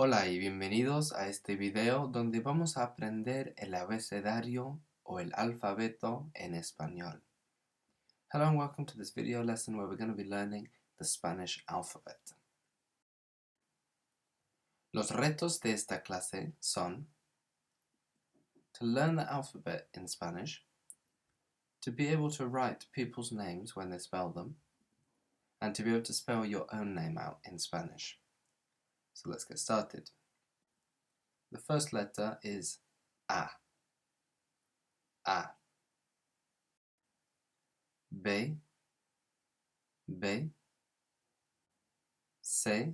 Hola y bienvenidos a este video donde vamos a aprender el abecedario o el alfabeto en español. Hello and welcome to this video lesson where we're going to be learning the Spanish alphabet. Los retos de esta clase son to learn the alphabet in Spanish, to be able to write people's names when they spell them, and to be able to spell your own name out in Spanish. So let's get started. The first letter is A. A. B. B. C.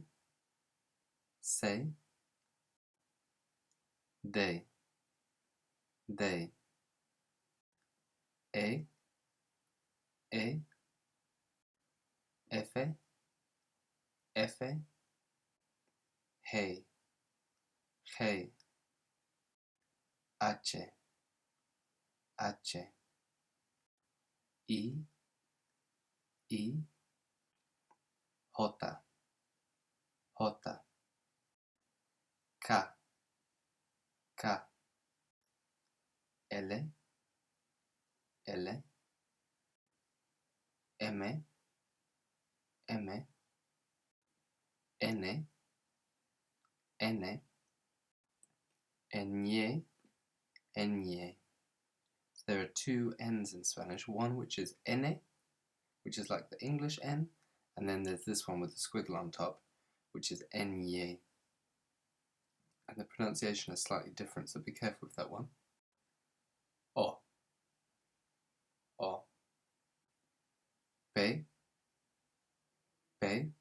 C. D. D. E. E. F. F. G. G. H. H. I. I. J. J. K. K. L. L. M. M. N. N. Ñ. Ñ. So there are two N's in Spanish, one which is N, which is like the English N, and then there's this one with the squiggle on top, which is Ñ. And the pronunciation is slightly different, so be careful with that one. O. O. P. P.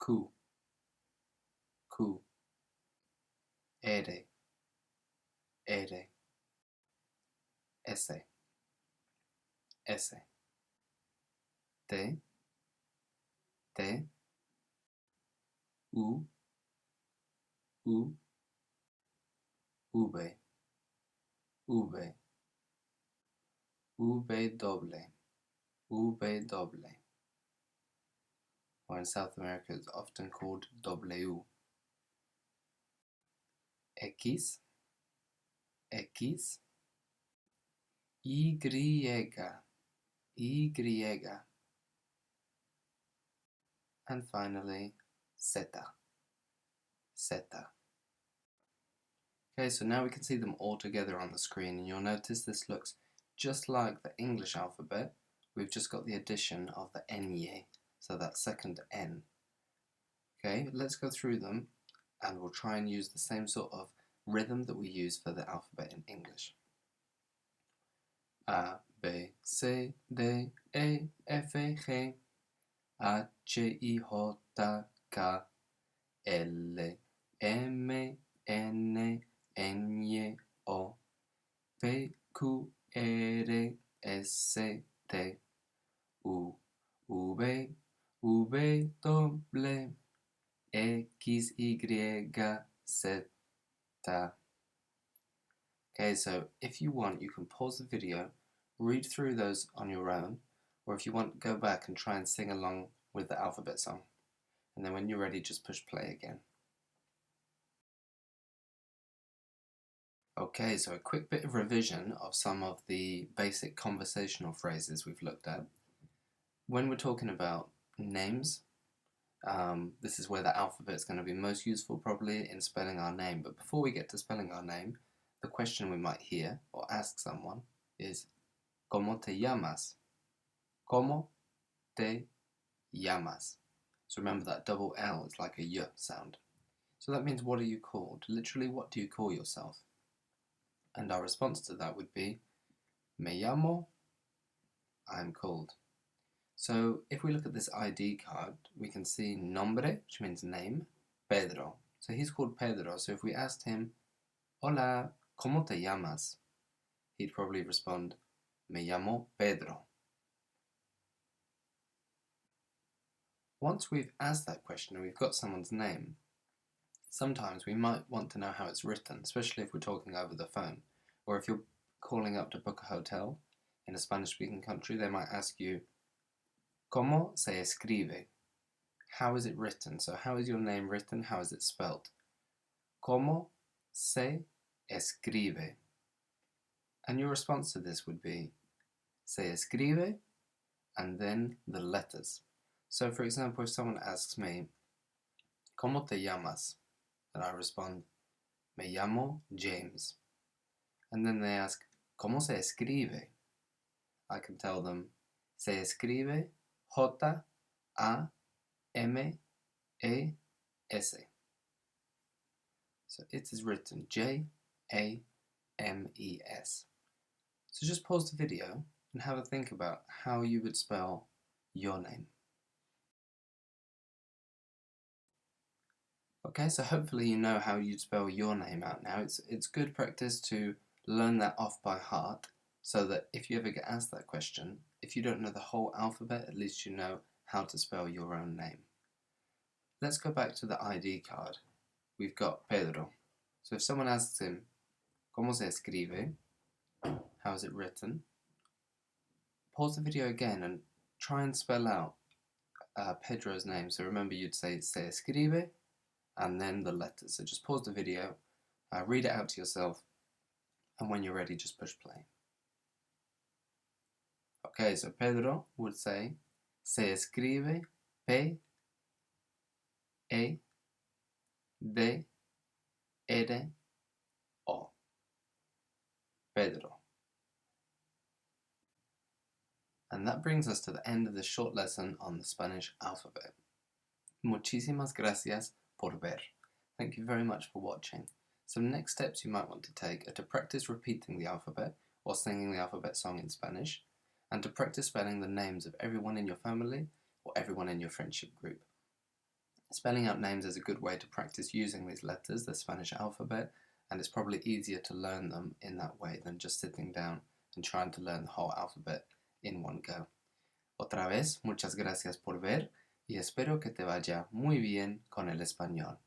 Q. Q. R. R. S. S. T. T. U. U. V. V. V doble. V doble. Or in South America it's often called W. X. X. Y. Y. And finally, Z. Z. Okay, so now we can see them all together on the screen, and you'll notice this looks just like the English alphabet. We've just got the addition of the Ñ, so that second N. Okay, let's go through them, and we'll try and use the same sort of rhythm that we use for the alphabet in English. A, B, C, D, E, F, G, H, I, J, K, L, M, N, Ñ, O, P, Q, R, S, T, U, V, W, X, Y, Z. Okay, so if you want, you can pause the video, read through those on your own, or if you want, go back and try and sing along with the alphabet song. And then when you're ready, just push play again. Okay, so a quick bit of revision of some of the basic conversational phrases we've looked at. When we're talking about names, this is where the alphabet is going to be most useful probably in spelling our name. But before we get to spelling our name, the question we might hear or ask someone is, ¿Cómo te llamas? ¿Cómo te llamas? So remember that double L is like a Y sound. So that means, what are you called? Literally, what do you call yourself? And our response to that would be, Me llamo, I'm called. So if we look at this ID card, we can see nombre, which means name, Pedro. So he's called Pedro. So if we asked him, Hola, ¿cómo te llamas? He'd probably respond, Me llamo Pedro. Once we've asked that question and we've got someone's name, sometimes we might want to know how it's written, especially if we're talking over the phone. Or if you're calling up to book a hotel in a Spanish-speaking country, they might ask you, ¿Cómo se escribe? how is it written? So how is your name written? How is it spelled? ¿Cómo se escribe? And your response to this would be se escribe and then the letters. So for example, if someone asks me, ¿Cómo te llamas? And I respond, Me llamo James. And then they ask, ¿Cómo se escribe? I can tell them, se escribe J-A-M-E-S. So it is written J-A-M-E-S. So just pause the video and have a think about how you would spell your name. Okay, so hopefully you know how you'd spell your name out now. It's good practice to learn that off by heart so that if you ever get asked that question, if you don't know the whole alphabet, at least you know how to spell your own name. Let's go back to the ID card. We've got Pedro. So if someone asks him, ¿Cómo se escribe? How is it written? Pause the video again and try and spell out Pedro's name. So remember you'd say se escribe and then the letters. So just pause the video, read it out to yourself, and when you're ready, just push play. Okay, so Pedro would say, se escribe P-E-D-R-O. Pedro. And that brings us to the end of this short lesson on the Spanish alphabet. Muchísimas gracias por ver. Thank you very much for watching. Some next steps you might want to take are to practice repeating the alphabet or singing the alphabet song in Spanish, and to practice spelling the names of everyone in your family or everyone in your friendship group. Spelling out names is a good way to practice using these letters, the Spanish alphabet, and it's probably easier to learn them in that way than just sitting down and trying to learn the whole alphabet in one go. Otra vez, muchas gracias por ver y espero que te vaya muy bien con el español.